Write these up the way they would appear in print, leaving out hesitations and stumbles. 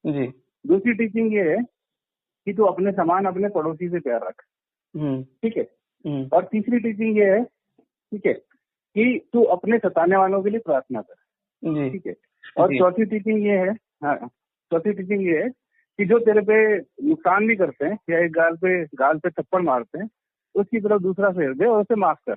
जी। दूसरी टीचिंग ये है कि तू अपने समान अपने पड़ोसी से प्यार रख, ठीक है। और तीसरी टीचिंग ये है, ठीक है, कि तू अपने सताने वालों के लिए प्रार्थना कर, ठीक है। और चौथी टीचिंग ये है, हाँ, चौथी टीचिंग ये है कि जो तेरे पे नुकसान भी करते हैं या एक गाल पे थप्पड़ मारते हैं, उसकी तरफ दूसरा फेर दे और उसे माफ कर।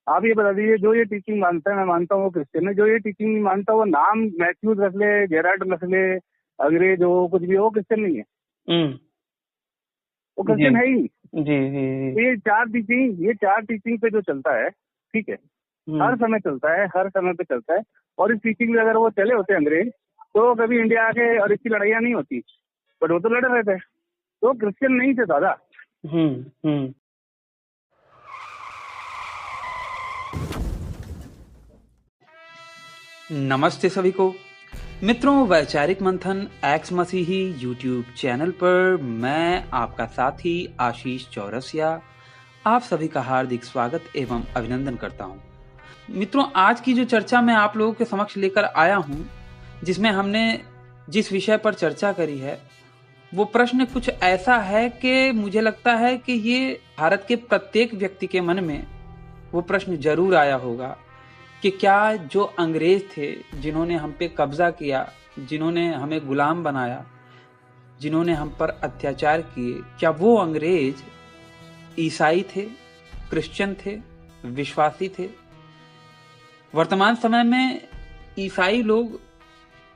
आप ये बता दीजिए, जो ये टीचिंग मानता है, मैं मानता हूँ वो क्रिश्चियन है। जो ये टीचिंग नहीं मानता, वो नाम मैथ्यूज रख ले, जेराड रख ले, अंग्रेज हो, कुछ भी हो, क्रिश्चियन नहीं है, वो क्रिश्चियन है ही नहीं। जी। ये चार टीचिंग पे जो चलता है, ठीक है, हर समय चलता है, हर समय पे चलता है। और इस टीचिंग में अगर वो चले होते अंग्रेज, तो कभी इंडिया आके और इसकी लड़ाइयाँ नहीं होती, बट वो तो लड़ रहे थे, तो क्रिश्चियन नहीं थे दादा। नमस्ते सभी को मित्रों, वैचारिक मंथन एक्स मसीही यूट्यूब चैनल पर मैं आपका साथी आशीष चौरसिया आप सभी का हार्दिक स्वागत एवं अभिनंदन करता हूं। मित्रों, आज की जो चर्चा मैं आप लोगों के समक्ष लेकर आया हूं, जिसमें हमने जिस विषय पर चर्चा करी है, वो प्रश्न कुछ ऐसा है कि मुझे लगता है कि ये भारत के प्रत्येक व्यक्ति के मन में वो प्रश्न जरूर आया होगा कि क्या जो अंग्रेज थे, जिन्होंने हम पे कब्जा किया, जिन्होंने हमें गुलाम बनाया, जिन्होंने हम पर अत्याचार किए, क्या वो अंग्रेज ईसाई थे, क्रिश्चियन थे, विश्वासी थे? वर्तमान समय में ईसाई लोग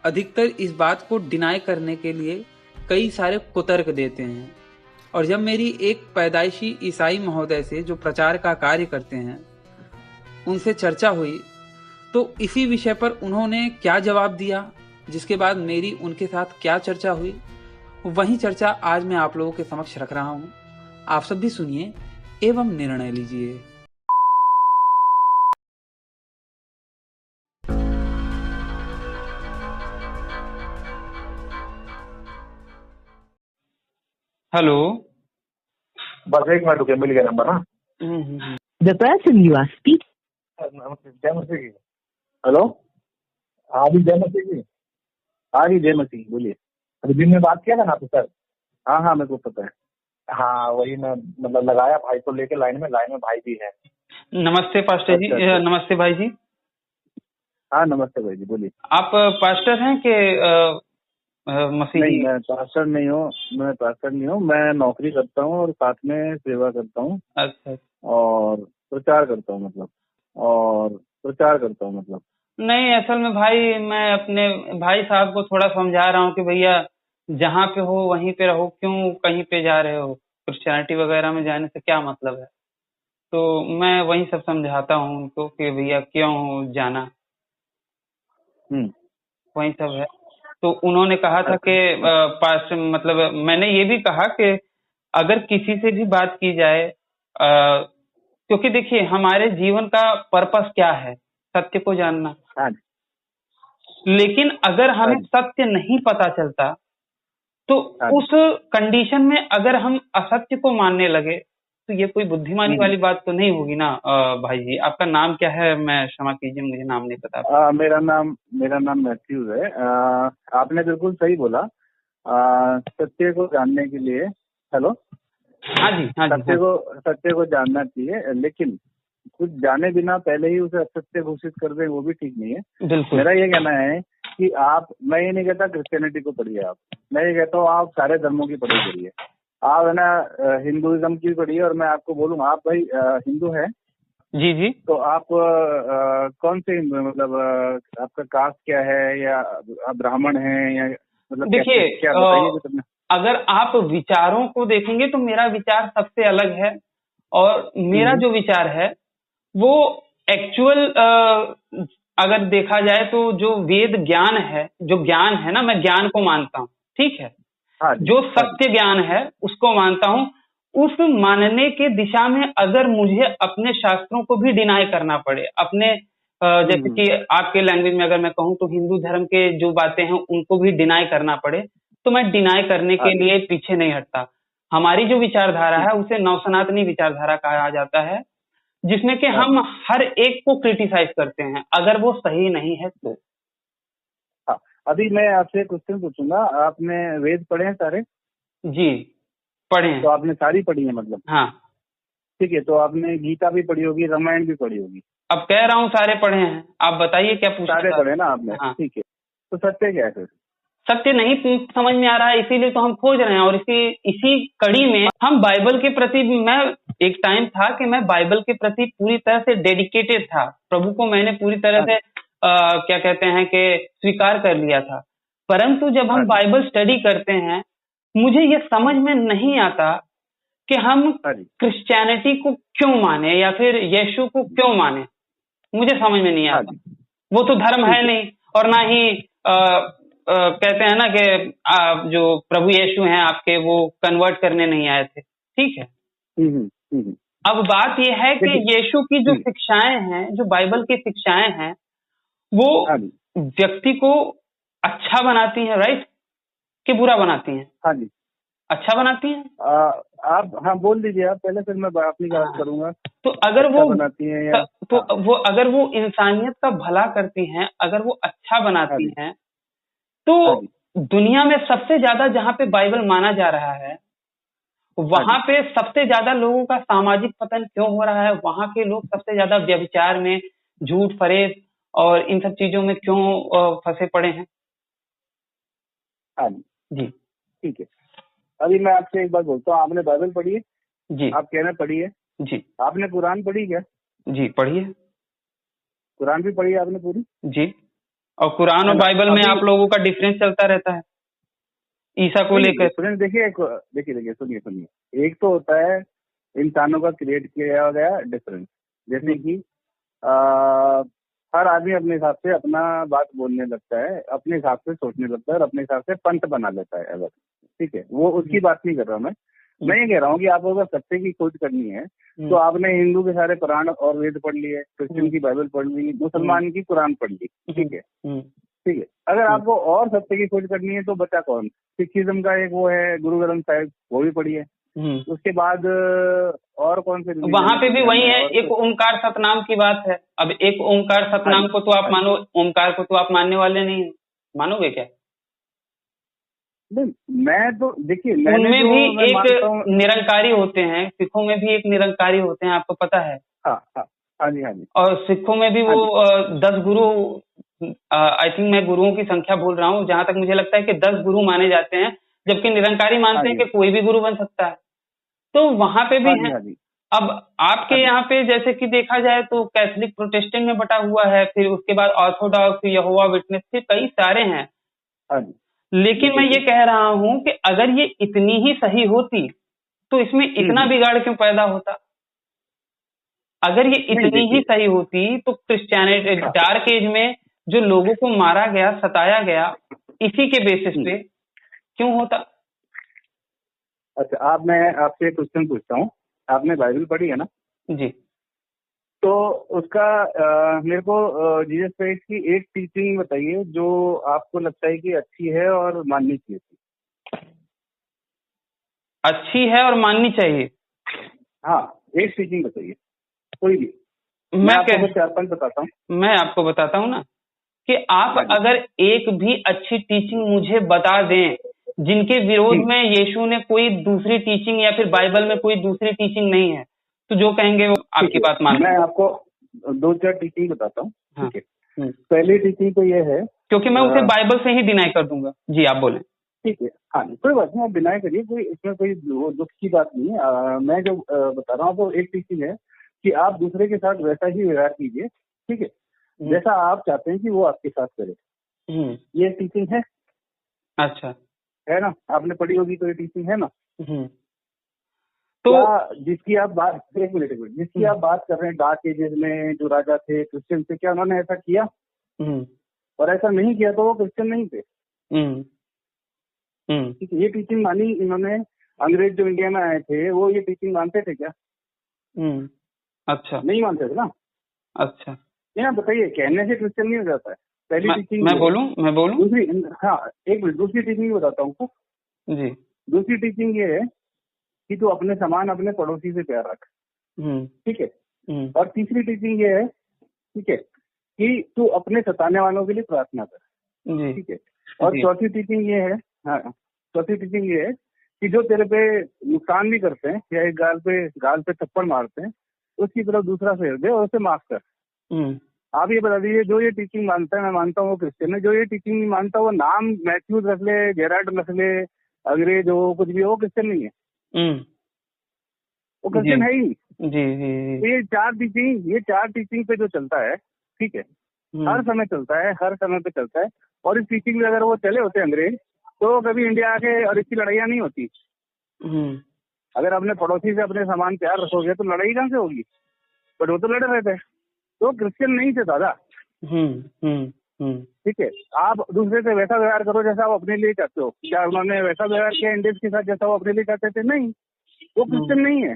अधिकतर इस बात को डिनाई करने के लिए कई सारे कुतर्क देते हैं। और जब मेरी एक पैदाइशी ईसाई महोदय से, जो प्रचार का कार्य करते हैं, उनसे चर्चा हुई, तो इसी विषय पर उन्होंने क्या जवाब दिया, जिसके बाद मेरी उनके साथ क्या चर्चा हुई, वही चर्चा आज मैं आप लोगों के समक्ष रख रहा हूं। आप सब भी सुनिए एवं निर्णय लीजिए। हेलो, बस एक मिनट रुके, मिल गया नंबर ना। The person you are speaking. जय मसीह की। हेलो, हाँ जी, जय मसीह की। हाँ जी, जय मसीह, बोलिए। अभी दिन में बात किया था ना आपसे सर? हाँ, मेरे को पता है। हाँ, वही मैं मतलब लगाया भाई को लेके लाइन में भाई भी है। नमस्ते पास्टर जी। अच्छा। नमस्ते भाई जी। हाँ, नमस्ते भाई जी, बोलिए। आप पास्टर हैं कि मसीही? नहीं, मैं पास्टर नहीं हूँ। मैं नौकरी करता हूँ और साथ में सेवा करता हूँ। अच्छा। और प्रचार करता हूँ मतलब। नहीं, असल में भाई, मैं अपने भाई साहब को थोड़ा समझा रहा हूँ कि भैया जहाँ पे हो वहीं पे रहो, क्यों कहीं पे जा रहे हो? क्रिश्चियनिटी वगैरह में जाने से क्या मतलब है? तो मैं वही सब समझाता हूँ उनको कि भैया क्यों जाना, वही सब है। तो उन्होंने कहा था कि पास मतलब मैंने ये भी कहा कि अगर किसी से भी बात की जाए, क्योंकि देखिए हमारे जीवन का पर्पस क्या है? सत्य को जानना। लेकिन अगर हमें सत्य नहीं पता चलता, तो उस कंडीशन में अगर हम असत्य को मानने लगे, तो ये कोई बुद्धिमानी वाली बात तो नहीं होगी ना। भाई जी, आपका नाम क्या है? मैं क्षमा कीजिए, मुझे नाम नहीं पता। मेरा नाम मैथ्यूज है। आपने बिल्कुल सही बोला। सत्य को जानने के लिए, हेलो, हाँ जी। सत्य को जानना चाहिए, लेकिन कुछ जाने बिना पहले ही उसे असत्य घोषित कर दे, वो भी ठीक नहीं है। मेरा ये कहना है कि मैं ये नहीं कहता क्रिश्चियनिटी को पढ़िए आप, मैं ये कहता हूँ आप सारे धर्मों की पढ़ाई करिए। आप है ना हिंदुइज्म की पढ़िए। और मैं आपको बोलूँ, आप भाई हिंदू है? जी। तो आप कौन से हिंदू है? मतलब आपका कास्ट क्या है, या आप ब्राह्मण हैं, या मतलब देखिए, क्या बताइए। अगर आप विचारों को देखेंगे तो मेरा विचार सबसे अलग है। और मेरा जो विचार है वो एक्चुअल, अगर देखा जाए तो जो वेद ज्ञान है, जो ज्ञान है ना, मैं ज्ञान को मानता हूँ, ठीक है। जो सत्य ज्ञान है उसको मानता हूँ। उस मानने के दिशा में अगर मुझे अपने शास्त्रों को भी डिनाई करना पड़े, अपने जैसे कि आपके लैंग्वेज में अगर मैं कहूँ तो हिंदू धर्म के जो बातें हैं उनको भी डिनाई करना पड़े, तो मैं डिनाई करने के लिए पीछे नहीं हटता। हमारी जो विचारधारा है उसे नवसनातनी विचारधारा कहा जाता है, जिसमें कि हम हर एक को क्रिटिसाइज करते हैं अगर वो सही नहीं है तो। अभी मैं आपसे क्वेश्चन पूछूंगा, आपने वेद पढ़े हैं सारे? जी पढ़े हैं। तो आपने सारी पढ़ी है मतलब? हाँ। ठीक है, तो आपने गीता भी पढ़ी होगी, रामायण भी पढ़ी होगी? अब कह रहा हूँ सारे पढ़े हैं, आप बताइए क्या पूछना सारे चाहते पढ़े ना आपने? हैं। हाँ। ठीक है, तो सत्य क्या है फिर? सत्य नहीं समझ में आ रहा है, इसीलिए तो हम खोज रहे हैं। और इसी कड़ी में हम बाइबल के प्रति, मैं एक टाइम था कि मैं बाइबल के प्रति पूरी तरह से डेडिकेटेड था, प्रभु को मैंने पूरी तरह से क्या कहते हैं कि स्वीकार कर लिया था। परंतु जब हम बाइबल स्टडी करते हैं, मुझे ये समझ में नहीं आता कि हम क्रिश्चियनिटी को क्यों माने या फिर यीशु को क्यों माने, मुझे समझ में नहीं आता। वो तो धर्म है नहीं, और ना ही कहते हैं ना कि जो प्रभु यीशु हैं आपके, वो कन्वर्ट करने नहीं आए थे। ठीक है। अब बात यह है कि यीशु की जो शिक्षाएं हैं, जो बाइबल की शिक्षाएं हैं, वो व्यक्ति को अच्छा बनाती हैं, राइट, कि बुरा बनाती हैं? हाँ जी, अच्छा बनाती हैं। आप हाँ बोल दीजिए आप पहले, फिर मैं अपनी बात करूंगा। तो अगर अच्छा वो बनाती हैं या तो वो अगर वो इंसानियत का भला करती हैं, अगर वो अच्छा बनाती हैं, तो दुनिया में सबसे ज्यादा जहाँ पे बाइबल माना जा रहा है, वहां पे सबसे ज्यादा लोगों का सामाजिक पतन क्यों हो रहा है? वहां के लोग सबसे ज्यादा व्यभिचार में, झूठ फरेब और इन सब चीजों में क्यों फंसे पड़े हैं? हाँ जी, ठीक है। अभी मैं आपसे एक बात बोलता हूँ, आपने बाइबल पढ़ी है? जी। आप कह रहे पढ़ी है? जी। आपने कुरान पढ़ी क्या? जी पढ़ी है। कुरान भी पढ़ी है आपने पूरी? जी। और कुरान और बाइबल में आप लोगों का डिफरेंस चलता रहता है ईसा को लेकर। डिफरेंस देखिए सुनिए, एक तो होता है इंसानों का क्रिएट किया गया डिफरेंस, जैसे कि हर आदमी अपने हिसाब से अपना बात बोलने लगता है, अपने हिसाब से सोचने लगता है और अपने हिसाब से पंथ बना लेता है अगर, ठीक है, वो उसकी बात नहीं कर रहा मैं ये कह रहा हूँ कि आपको अगर सत्य की खोज करनी है तो आपने हिंदू के सारे पुराण और वेद पढ़ लिए, क्रिश्चियन की बाइबल पढ़ ली, मुसलमान की कुरान पढ़ ली, ठीक है, ठीक है। अगर आपको और सत्य की खोज करनी है तो बचा कौन? सिखिज्म का एक वो है गुरु ग्रंथ साहिब, वो भी पढ़ी है। उसके बाद और कौन से? वहां पे भी वही है, एक ओमकार सतनाम की बात है। अब एक ओमकार सतनाम को तो आप मानो, ओमकार को तो आप मानने वाले नहीं हो, मानोगे क्या? मैं तो देखिए, उनमें भी एक निरंकारी होते हैं, सिखों में भी एक निरंकारी होते हैं, आपको पता है? हाँ जी। और सिखों में भी वो 10 गुरु, आई थिंक मैं गुरुओं की संख्या भूल रहा हूँ, जहां तक मुझे लगता है कि 10 गुरु माने जाते हैं, जबकि निरंकारी मानते हैं कि कोई भी गुरु बन सकता है। तो वहां पे भी है। अब आपके यहाँ पे जैसे कि देखा जाए तो कैथोलिक प्रोटेस्टेंट में बटा हुआ है, फिर उसके बाद ऑर्थोडॉक्स, यहोवा विटनेस, फिर कई सारे हैं। लेकिन मैं ये कह रहा हूं कि अगर ये इतनी ही सही होती तो इसमें इतना बिगाड़ क्यों पैदा होता? अगर ये इतनी ही सही होती तो क्रिश्चियनिटी डार्क एज में जो लोगों को मारा गया, सताया गया, इसी के बेसिस पे क्यों होता? अच्छा, आप मैं आपसे एक क्वेश्चन पूछता हूँ, आपने बाइबल पढ़ी है ना? जी। तो उसका मेरे को जीसस क्राइस्ट की एक टीचिंग बताइए जो आपको लगता है कि अच्छी है और माननी चाहिए थी। अच्छी है और माननी चाहिए? हाँ, एक टीचिंग बताइए, कोई भी। मैं आपको 4-5 बताता हूँ। मैं आपको बताता हूँ ना कि आप अगर एक भी अच्छी टीचिंग मुझे बता दें जिनके विरोध में यीशु ने कोई दूसरी टीचिंग या फिर बाइबल में कोई दूसरी टीचिंग नहीं है, तो जो कहेंगे वो आपकी बात मान। मैं आपको 2-4 टीचिंग बताता हूँ, ठीक है। पहली टीचिंग तो ये है, क्योंकि मैं उसे बाइबल से ही डिनाई कर दूंगा। जी आप बोले। ठीक है, हाँ कोई बात नहीं, आप डिनाई करिए, कोई इसमें कोई दुख की बात नहीं है। मैं जो बता रहा हूँ तो एक टीचिंग है कि आप दूसरे के साथ वैसा ही व्यवहार कीजिए, ठीक है, जैसा आप चाहते हैं कि वो आपके साथ करे। ये टीचिंग है। अच्छा है ना, आपने पढ़ी होगी तो ये टीचिंग है ना। तो जिसकी आप बात, एक मिनट जिसकी आप बात कर रहे हैं, डार्क एजेस में जो राजा थे क्रिश्चियन थे, क्या उन्होंने ऐसा किया? और ऐसा नहीं किया तो वो क्रिश्चियन नहीं थे। ठीक है, ये टीचिंग मानी इन्होंने। अंग्रेज जो इंडिया में आए थे वो ये टीचिंग मानते थे क्या? अच्छा, नहीं मानते थे ना। अच्छा, ये बताइए, कहने से क्रिश्चियन नहीं हो जाता है। पहली टीचिंग मैं बोलूं दूसरी, हाँ एक मिनट, दूसरी टीचिंग बताता हूँ जी। दूसरी टीचिंग ये है कि तू अपने समान अपने पड़ोसी से प्यार रख, ठीक है। और तीसरी टीचिंग ये है, ठीक है, कि तू अपने सताने वालों के लिए प्रार्थना कर, ठीक है। और चौथी टीचिंग ये है, हाँ, चौथी टीचिंग ये है कि जो तेरे पे नुकसान भी करते हैं या एक गाल पे थप्पड़ मारते हैं, उसकी तरफ दूसरा फेर दे और उसे माफ कर। आप ये बता दीजिए, जो ये टीचिंग मानता है, मैं मानता हूँ वो क्रिश्चियन है, जो ये टीचिंग नहीं मानता वो नाम मैथ्यूज रख ले, जेराड रख ले, अंग्रेज हो, कुछ भी हो, क्रिश्चियन नहीं है, वो क्रिश्चियन है ही नहीं। जी। ये चार टीचिंग पे जो चलता है, ठीक है, हर समय चलता है, हर समय पे चलता है। और इस टीचिंग में अगर वो चले होते अंग्रेज तो कभी इंडिया आके और इसकी लड़ाइयाँ नहीं होती। अगर अपने पड़ोसी से अपने समान प्यार रखोगे तो लड़ाई कहाँ से होगी? बट वो तो लड़ रहे थे, तो क्रिश्चियन नहीं थे दादा। ठीक है, आप दूसरे से वैसा व्यवहार करो जैसा आप अपने लिए चाहते हो। क्या उन्होंने वैसा व्यवहार किया इंडियंस के साथ जैसा वो अपने लिए चाहते थे? नहीं, वो क्रिश्चियन नहीं है।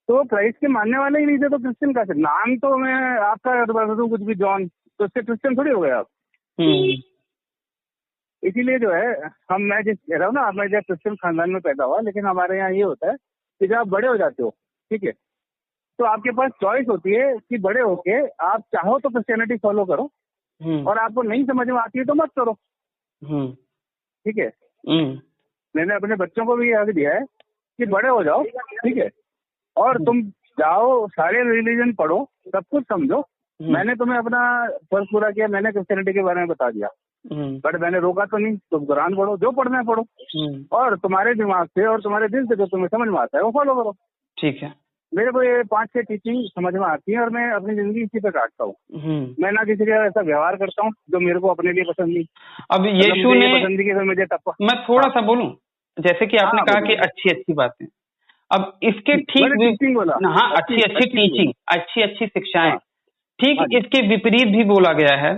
तो क्राइस्ट के मानने वाले ही नहीं थे तो क्रिश्चियन का से? नाम तो मैं आपका बता दूं कुछ भी जॉन, तो उससे क्रिश्चियन थोड़ी हो गए आप। इसीलिए जो है मैं जिस कह रहा हूँ ना, मैं जब क्रिश्चियन खानदान में पैदा हुआ, लेकिन हमारे यहाँ ये होता है कि जब आप बड़े हो जाते हो, ठीक है, तो आपके पास चॉइस होती है कि बड़े होके आप चाहो तो क्रिश्चियनिटी फॉलो करो और आपको नहीं समझ में आती है तो मत करो। ठीक है, मैंने अपने बच्चों को भी याद दिया है कि बड़े हो जाओ, ठीक है, और तुम जाओ सारे रिलीजन पढ़ो, सब कुछ समझो। मैंने तुम्हें अपना फर्ज पूरा किया, मैंने क्रिश्चियनिटी के बारे में बता दिया, बट मैंने रोका तो नहीं। तुम कुरान पढ़ो, जो पढ़ना है पढ़ो, और तुम्हारे दिमाग से और तुम्हारे दिल से जो तुम्हें समझ में आता है वो फॉलो करो। ठीक है, मेरे को ये 5-6 टीचिंग समझ में आती है और मैं अपनी जिंदगी इसी पे काटता हूँ। मैं ना किसी का ऐसा व्यवहार करता हूँ जो मेरे को अपने लिए पसंद नहीं। अब यीशु ने पसंद की मुझे तब मैं थोड़ा सा बोलूं, जैसे कि आपने कहा कि अच्छी बातें, अब इसके ठीक बोला, हाँ, अच्छी टीचिंग, अच्छी शिक्षाएं, ठीक इसके विपरीत भी बोला गया है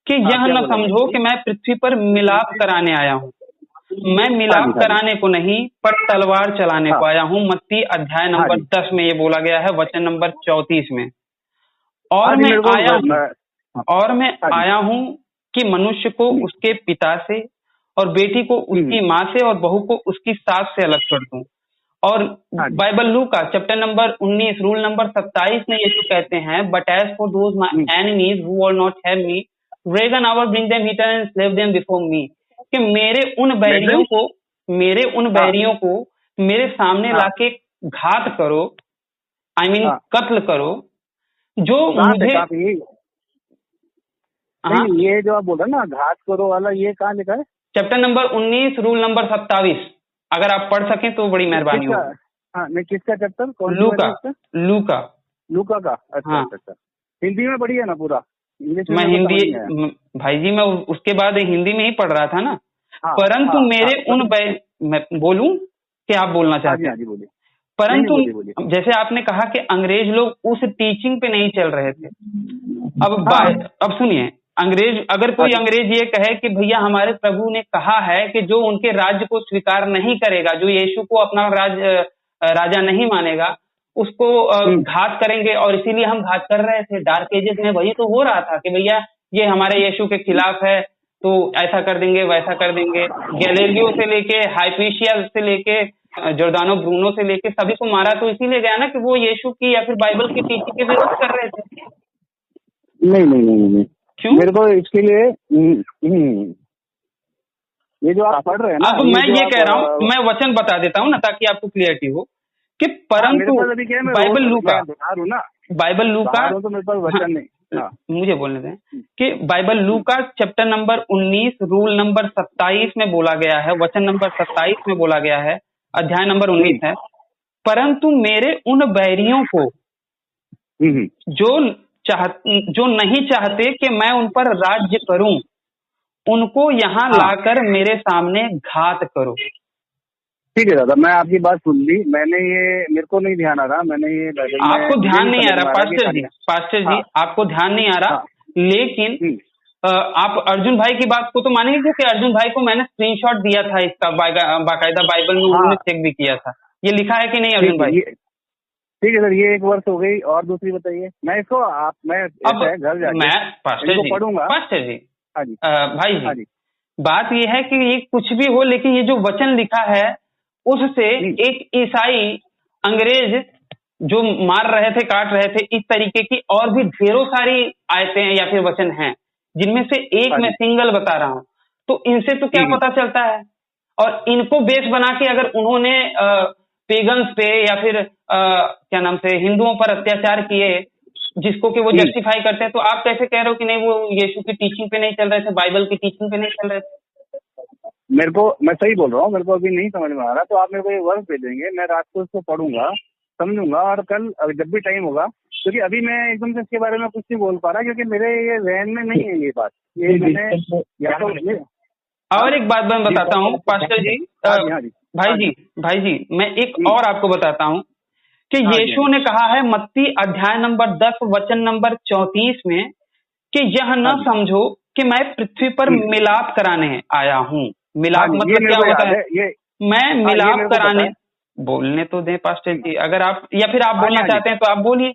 कि यह न समझो कि मैं पृथ्वी पर मिलाप कराने आया हूँ। मैं मिलाप कराने को नहीं पर तलवार चलाने को आया हूँ। मत्ती अध्याय नंबर 10 में ये बोला गया है, वचन नंबर 34 में। और मैं आया हूँ कि मनुष्य को उसके पिता से और बेटी को उसकी माँ से और बहू को उसकी सास से अलग कर दूं। और बाइबल लूका चैप्टर नंबर 19 रूल नंबर 27 में यीशु कहते हैं, but as for those my enemies who will not have me, reign over bring them here and slave them before me, कि मेरे उन बैरियों को मेरे सामने लाके घात करो, कत्ल करो, जो मुझे ये जो आप बोल रहे ना घात करो वाला, ये कहाँ लिखा है? चैप्टर नंबर 19 रूल नंबर 27, अगर आप पढ़ सकें तो बड़ी मेहरबानी होगी। हाँ, मैं किसका चैप्टर? लूका का? अच्छा। हिंदी में पढ़ी है ना पूरा? मैं हिंदी, भाई जी मैं उसके बाद हिंदी में ही पढ़ रहा था ना। परंतु मेरे मैं बोलूं कि आप बोलना चाहते हैं? बोलिए। परंतु जैसे आपने कहा कि अंग्रेज लोग उस टीचिंग पे नहीं चल रहे थे। अब सुनिए, अगर कोई अंग्रेज ये कहे कि भैया हमारे प्रभु ने कहा है कि जो उनके राज्य को स्वीकार नहीं करेगा, जो यीशु को अपना राजा नहीं मानेगा, उसको घात करेंगे, और इसीलिए हम घात कर रहे थे। डार्क एजेस में वही तो हो रहा था कि भैया ये हमारे यीशु के खिलाफ है तो ऐसा कर देंगे, वैसा कर देंगे। गैलीलियो से लेके हाइपेशिया से लेके जोर्दानो ब्रूनो से लेके सभी को मारा तो इसीलिए गया ना कि वो यीशु की या फिर बाइबल की टीचिंग के विरोध कर रहे थे। नहीं। क्यों? मेरे को इसके लिए ये जो आप पढ़ रहे हैं ना, अब मैं ये कह रहा हूँ, मैं वचन बता देता हूँ ना ताकि आपको क्लियरिटी हो कि परंतु बाइबल लूका तो मेरे पास वचन नहीं। मुझे बोलने दें कि बाइबल लूका चैप्टर नंबर 19 रूल नंबर 27 में बोला गया है, वचन नंबर 27 में बोला गया है, अध्याय नंबर 19 है, परंतु मेरे उन बैरियों को जो नहीं चाहते कि मैं उन पर राज्य करूं, उनको यहाँ लाकर मेरे सामने घात करो। ठीक है दादा, मैं आपकी बात सुन ली। मेरे को नहीं ध्यान आ रहा, मैंने ये आपको ध्यान नहीं आ रहा पास्टर जी, आपको ध्यान नहीं आ रहा, लेकिन आप अर्जुन भाई की बात को तो मानेंगे, क्योंकि अर्जुन भाई को मैंने स्क्रीनशॉट दिया था इसका, बाकायदा बाइबल में उन्होंने चेक भी किया था। ये लिखा है कि नहीं अर्जुन भाई? ठीक है सर, ये एक वर्ष हो गई, और दूसरी बताइए। मैं इसको घर जाके पढ़ूंगा। पास्टर जी, भाई जी, बात ये है कि ये कुछ भी हो, लेकिन ये जो वचन लिखा है उससे एक ईसाई अंग्रेज जो मार रहे थे, काट रहे थे, इस तरीके की और भी ढेरों सारी आयतें या फिर वचन हैं। जिनमें से एक मैं सिंगल बता रहा हूँ, तो इनसे तो क्या पता चलता है। और इनको बेस बना के अगर उन्होंने पेगन्स पे या फिर क्या नाम से हिंदुओं पर अत्याचार किए, जिसको कि वो जस्टिफाई करते हैं, तो आप कैसे कह रहे हो कि नहीं वो यीशु की टीचिंग पे नहीं चल रहे थे, बाइबल की टीचिंग पे नहीं चल रहे थे? मैं सही बोल रहा हूँ, मेरे को अभी नहीं समझ में आ रहा, तो आप मेरे को ये वर्ड भेजेंगे, मैं रात को उसको पढ़ूंगा, समझूंगा, और कल जब भी टाइम होगा, क्योंकि अभी मैं एकदम से इसके बारे में कुछ नहीं बोल पा रहा, क्योंकि मेरे ये जहन में नहीं है ये बात। ये मैंने या तो और एक बात मैं बताता हूँ पास्टर जी, भाई जी मैं एक और आपको बताता हूँ कि यीशु ने कहा है मत्ती अध्याय नंबर 10 वचन नंबर 34 में कि यह न समझो कि मैं पृथ्वी पर मिलाप कराने आया हूँ। मिलाप मतलब क्या होता है? मैं मिलाप कराने, बोलने तो दें पास्टर जी, अगर आप या फिर आप बोलना चाहते हैं तो आप बोलिए।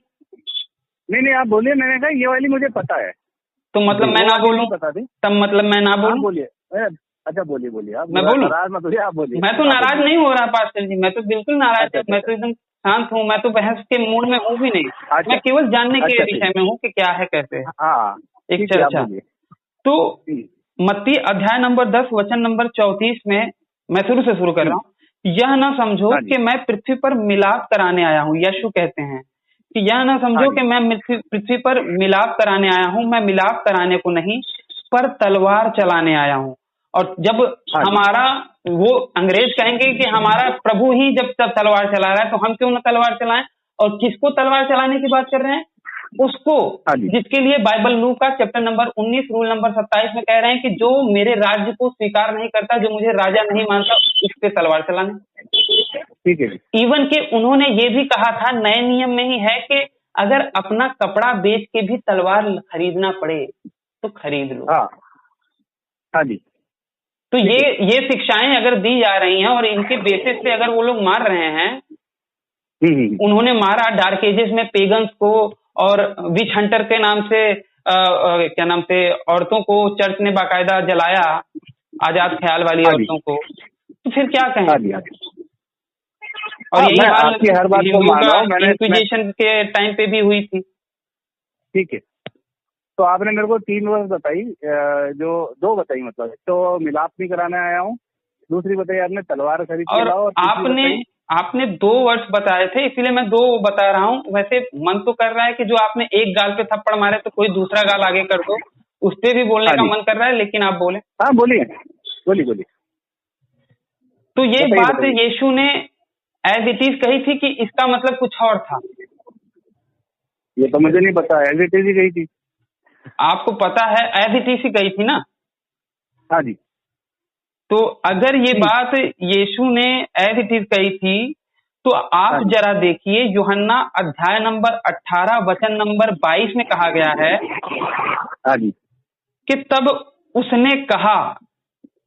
नहीं आप बोलिए, मैंने कहा ये वाली मुझे पता है, तो मतलब मैं ना बोलूं? तब मतलब मैं ना बोलूं? बोलिए। अच्छा बोलिए आप। मैं बोलूं? नाराज मत होइए, आप बोलिए। मैं तो नाराज नहीं हो रहा पास्टर जी, मैं तो बिल्कुल नाराज नहीं, मैं तो एकदम शांत हूँ, मैं तो बहस के मूड में हूँ भी नहीं। मैं केवल जानने के विषय में हूँ कि क्या है कैसे है, एक चर्चा। तो मत्ती अध्याय नंबर 10 वचन नंबर 34 में मैं शुरू से शुरू कर रहा हूँ। यह ना समझो कि मैं पृथ्वी पर मिलाप कराने आया हूँ। यीशु कहते हैं कि यह ना समझो कि मैं पृथ्वी पर मिलाप कराने आया हूँ, मैं मिलाप कराने को नहीं पर तलवार चलाने आया हूँ। और जब हमारा वो अंग्रेज कहेंगे कि हमारा प्रभु ही जब तलवार चला रहा है तो हम क्यों ना तलवार चलाएं। और किसको तलवार चलाने की बात कर रहे हैं? उसको, जिसके लिए बाइबल लूका चैप्टर नंबर 19 रूल नंबर 27 में कह रहे हैं कि जो मेरे राज्य को स्वीकार नहीं करता, जो मुझे राजा नहीं मानता, उस पे तलवार चलाने। ठीक है। इवन के उन्होंने ये भी कहा था, नए नियम में ही है कि अगर अपना कपड़ा बेच के भी तलवार खरीदना पड़े तो खरीद लो। हाँ जी। तो ये शिक्षाएं अगर दी जा रही हैं और इनके बेसिस पे अगर वो लोग मार रहे हैं, उन्होंने मारा डार्क एजेस में पेगन्स को और विच हंटर के नाम से क्या नाम से औरतों को चर्च ने बाकायदा जलाया, आजाद ख्याल वाली औरतों को, तो फिर क्या कहें? और यही हाल इंक्विजिशन के टाइम पे भी हुई थी। ठीक है, तो आपने मेरे को 3 वर्ष बताई, जो 2 बताई, मतलब तो मिलाप नहीं कराने आया हूँ, दूसरी बताई आपने तलवार खरीद के लाओ, और आपने 2 वर्ष बताए थे, इसीलिए मैं 2 बता रहा हूँ। वैसे मन तो कर रहा है कि जो आपने एक गाल पे थप्पड़ मारे तो कोई दूसरा गाल आगे कर दो, उस पे भी बोलने का मन कर रहा है, लेकिन आप बोले। हाँ बोलिए। तो ये बात यीशु ने एज इट इज कही थी कि इसका मतलब कुछ और था? ये तो मुझे नहीं पता, एज इट इज ही कही थी। आपको पता है एज इट इज ही कही थी ना? हाँ जी। तो अगर ये बात यीशु ने एज इट इज कही थी, तो आप जरा देखिए यूहन्ना अध्याय नंबर 18 वचन नंबर 22 में कहा गया है कि तब उसने कहा,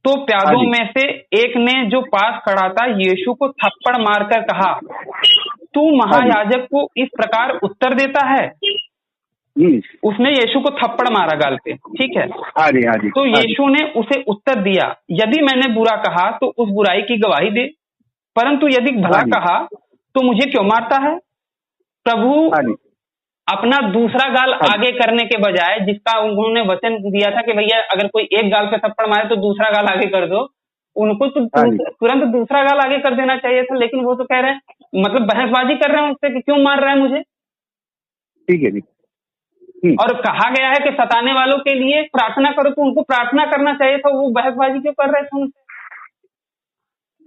तो प्यादों में से एक ने जो पास खड़ा था यीशु को थप्पड़ मारकर कहा, तू महायाजक को इस प्रकार उत्तर देता है। उसने यीशु को थप्पड़ मारा गाल पे, ठीक है? तो यीशु ने उसे उत्तर दिया, यदि मैंने बुरा कहा तो उस बुराई की गवाही दे, परंतु यदि भला कहा तो मुझे क्यों मारता है? प्रभु अपना दूसरा गाल आगे करने के बजाय, जिसका उन्होंने वचन दिया था कि भैया अगर कोई एक गाल पे थप्पड़ मारे तो दूसरा गाल आगे कर दो, उनको तो तुरंत दूसरा गाल आगे कर देना चाहिए था। लेकिन वो तो कह रहे हैं, मतलब बहसबाजी कर रहे हैं उससे कि क्यों मार रहा है मुझे। ठीक है जी। और कहा गया है कि सताने वालों के लिए प्रार्थना करो, तो उनको प्रार्थना करना चाहिए था, वो बहसबाजी क्यों कर रहे थे उनसे?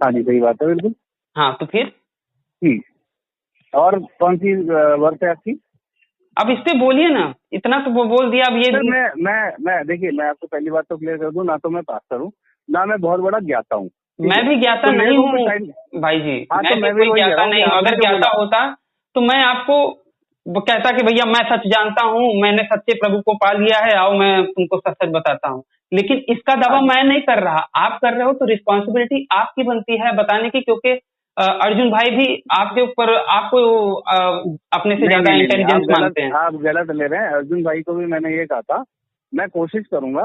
हाँ जी, सही बात है, बिल्कुल। हाँ, तो फिर और कौन सी वर्क है आपकी? अब इस पे बोलिए ना, इतना तो बोल दिया। अब ये मैं देखिए, मैं आपको पहली बात तो क्लियर कर दूं, ना तो मैं पास्टर हूँ, ना मैं बहुत बड़ा ज्ञाता हूँ। मैं भी ज्ञाता नहीं हूँ भाई जी, मैं भी कोई ज्ञाता नहीं हूँ। अगर ज्ञाता होता तो मैं आपको वो कहता कि भैया मैं सच जानता हूँ, मैंने सच्चे प्रभु को पा लिया है, आओ मैं तुमको सच सच बताता हूँ। लेकिन इसका दावा मैं नहीं कर रहा, आप कर रहे हो, तो रिस्पॉन्सिबिलिटी आपकी बनती है बताने की, क्योंकि अर्जुन भाई भी आपके ऊपर, आपको अपने से ज्यादा इंटेलिजेंस मानते हैं। आप गलत ले रहे हैं। अर्जुन भाई को भी मैंने ये कहा था, मैं कोशिश करूंगा,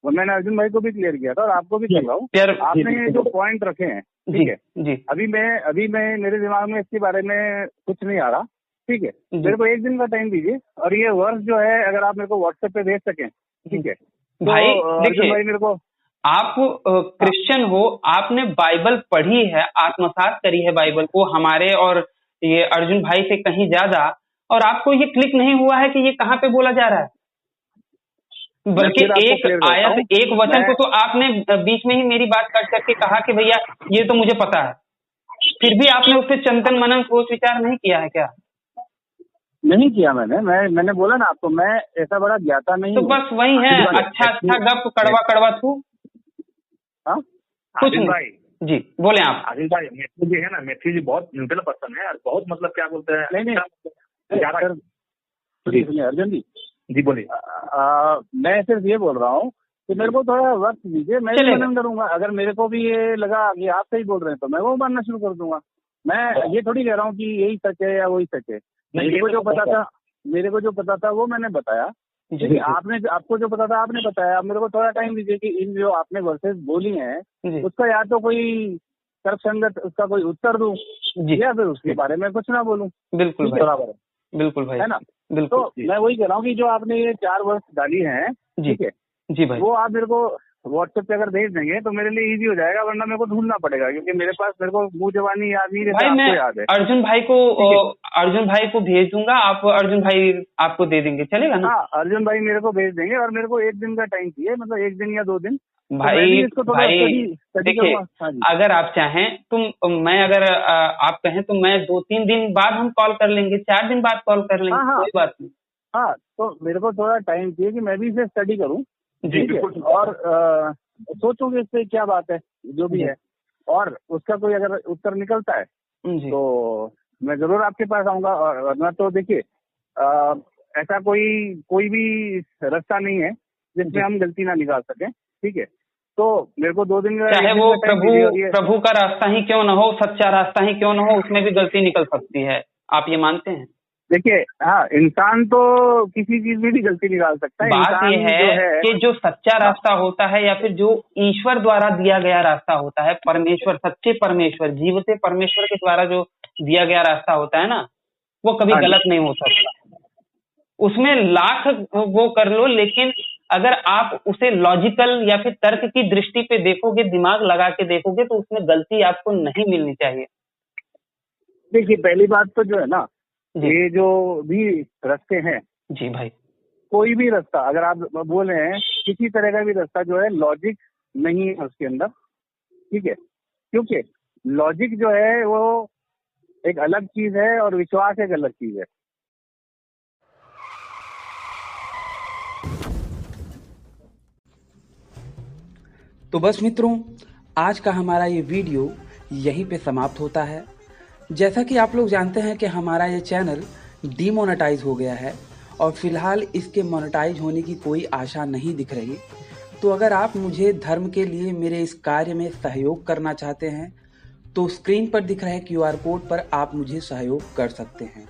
और मैंने अर्जुन भाई को भी क्लियर किया था और आपको भी कर रहा हूँ। आपने ये जो पॉइंट रखे हैं, ठीक है जी, अभी मैं मेरे दिमाग में इसके बारे में कुछ नहीं आ रहा, ठीक है? मेरे को 1 दिन का टाइम दीजिए, और ये वर्ष जो है अगर आप मेरे को व्हाट्सएप पे भेज सकें ठीक है। भाई देखिए, भाई मेरे को, आप क्रिश्चियन हो, आपने बाइबल पढ़ी है, आत्मसात करी है बाइबल को हमारे और ये अर्जुन भाई से कहीं ज्यादा, और आपको ये क्लिक नहीं हुआ है कि ये कहाँ पे बोला जा रहा है? बल्कि एक आयत, एक वचन को तो आपने बीच में ही मेरी बात काट करके कहा कि भैया ये तो मुझे पता है, फिर भी आपने उससे चिंतन मनन सोच विचार नहीं किया है क्या? नहीं किया मैंने बोला ना आपको, मैं ऐसा बड़ा ज्ञाता नहीं तो बस वही है, अच्छा गप, कड़वा कड़वा थू। कुछ भाई जी बोले आप। आदिल भाई, मैथ्यू जी है ना, मैथ्यू जी बहुत न्यूट्रल पर्सन है, बहुत मतलब क्या बोलते हैं। नहीं अर्जुन जी बोलिए। मैं सिर्फ ये बोल रहा हूँ कि मेरे को थोड़ा वक्त दीजिए, मैं भी मनन करूंगा। अगर मेरे को भी ये लगा कि आप सही बोल रहे हैं तो मैं वो मानना शुरू कर दूंगा। मैं ये थोड़ी कह रहा हूँ कि यही सच है या वही सच है। मेरे को जो पता था वो मैंने बताया। आपको जो पता था आपने बताया। अब मेरे को थोड़ा टाइम दीजिए कि इन जो आपने वर्सेस बोली हैं उसका या तो कोई तर्कसंगत उसका कोई उत्तर दूं या फिर उसके बारे में कुछ ना बोलूं। बिल्कुल बराबर, बिल्कुल भाई, है ना। बिल्कुल। तो मैं वही कह रहा हूँ कि जो आपने ये 4 वर्ष डाली है, ठीक है जी भाई, वो आप मेरे को व्हाट्सएप पे अगर भेज देंगे तो मेरे लिए इजी हो जाएगा, वरना मेरे को ढूंढना पड़ेगा, क्योंकि मेरे को मुंह जबानी याद नहीं रहता। आपको याद है? अर्जुन भाई को भेज दूंगा, आप अर्जुन भाई आपको दे देंगे, चलेगा ना? हाँ, अर्जुन भाई मेरे को भेज देंगे, और मेरे को 1 दिन का टाइम चाहिए, मतलब 1 दिन या 2 दिन। भाई देखिए, अगर आप चाहें तो मैं, अगर आप कहें तो मैं 2-3 दिन बाद हम कॉल कर लेंगे, 4 दिन बाद कॉल कर लेंगे, कोई बात नहीं। हाँ, तो मेरे को थोड़ा टाइम चाहिए कि मैं भी इसे स्टडी करूँ, ठीक है, और सोचूं कि इससे क्या बात है जो भी है, और उसका कोई अगर उत्तर निकलता है तो मैं जरूर आपके पास आऊंगा। और वरना तो देखिए, ऐसा कोई भी रास्ता नहीं है जिसमें हम गलती ना निकाल सकें, ठीक है। तो मेरे को 2 दिन, चाहे वो प्रभु का रास्ता ही क्यों न हो, सच्चा रास्ता ही क्यों न हो, उसमें भी गलती निकल सकती है, आप ये मानते हैं? देखिए, हाँ, इंसान तो किसी चीज में भी गलती निकाल सकता है। बात ये है कि जो सच्चा रास्ता होता है या फिर जो ईश्वर द्वारा दिया गया रास्ता होता है, परमेश्वर, सच्चे परमेश्वर, जीवते परमेश्वर के द्वारा जो दिया गया रास्ता होता है ना, वो कभी गलत नहीं हो सकता। उसमें लाख वो कर लो, लेकिन अगर आप उसे लॉजिकल या फिर तर्क की दृष्टि पे देखोगे, दिमाग लगा के देखोगे, तो उसमें गलती आपको नहीं मिलनी चाहिए। देखिए, पहली बात तो जो है ना, ये जो भी रास्ते हैं जी भाई, कोई भी रास्ता अगर आप बोले हैं, किसी तरह का भी रास्ता जो है लॉजिक नहीं है उसके अंदर, ठीक है, क्योंकि लॉजिक जो है वो एक अलग चीज है और विश्वास एक अलग चीज है। तो बस मित्रों, आज का हमारा ये वीडियो यहीं पे समाप्त होता है। जैसा कि आप लोग जानते हैं कि हमारा ये चैनल डीमोनेटाइज हो गया है और फिलहाल इसके मोनेटाइज होने की कोई आशा नहीं दिख रही। तो अगर आप मुझे धर्म के लिए मेरे इस कार्य में सहयोग करना चाहते हैं तो स्क्रीन पर दिख रहे QR कोड पर आप मुझे सहयोग कर सकते हैं।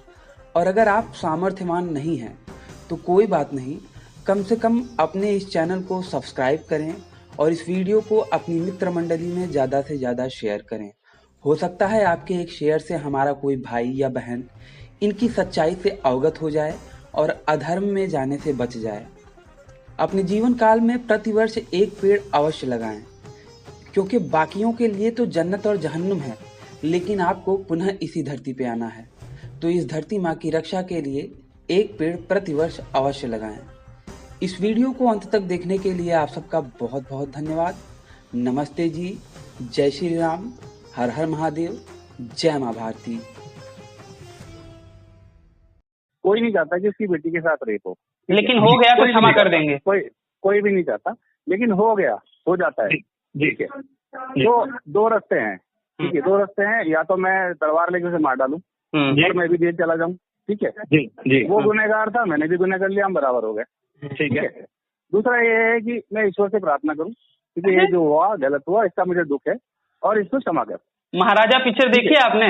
और अगर आप सामर्थ्यवान नहीं हैं तो कोई बात नहीं, कम से कम अपने इस चैनल को सब्सक्राइब करें और इस वीडियो को अपनी मित्र मंडली में ज़्यादा से ज़्यादा शेयर करें। हो सकता है आपके एक शेयर से हमारा कोई भाई या बहन इनकी सच्चाई से अवगत हो जाए और अधर्म में जाने से बच जाए। अपने जीवन काल में प्रतिवर्ष 1 पेड़ अवश्य लगाएं, क्योंकि बाकियों के लिए तो जन्नत और जहन्नुम है, लेकिन आपको पुनः इसी धरती पे आना है। तो इस धरती माँ की रक्षा के लिए 1 पेड़ प्रतिवर्ष अवश्य लगाएं। इस वीडियो को अंत तक देखने के लिए आप सबका बहुत बहुत धन्यवाद। नमस्ते जी, जय श्री राम, हर हर महादेव, जय माँ भारती। कोई नहीं चाहता कि उसकी बेटी के साथ रेप हो, लेकिन हो गया तो क्षमा कर देंगे। कोई भी नहीं चाहता, लेकिन हो गया, हो जाता है, ठीक है। तो 2 रास्ते हैं, ठीक है, 2 रास्ते हैं, या तो मैं तलवार लेके उसे मार डालूं और मैं भी जेल चला जाऊं, ठीक है, जी। वो गुनहगार था, मैंने भी गुनह कर लिया, हम बराबर हो गए, ठीक है। दूसरा ये है कि मैं ईश्वर से प्रार्थना करूं, क्योंकि ये जो हुआ गलत हुआ, इसका मुझे दुख है और इसको क्षमा कर। महाराजा पिक्चर देखी आपने?